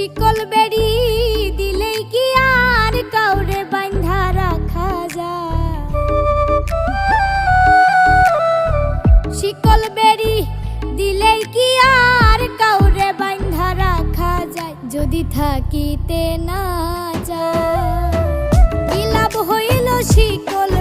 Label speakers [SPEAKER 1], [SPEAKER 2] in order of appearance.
[SPEAKER 1] শিকল বেড়ি দিলেই কি আর কাউরে বাঁধা রাখা যায়? শিকল বেড়ি দিলেই কি আর কাউরে বাঁধা রাখা যায়? যদি থাকিতে না যায় কি লাভ হইল শিকল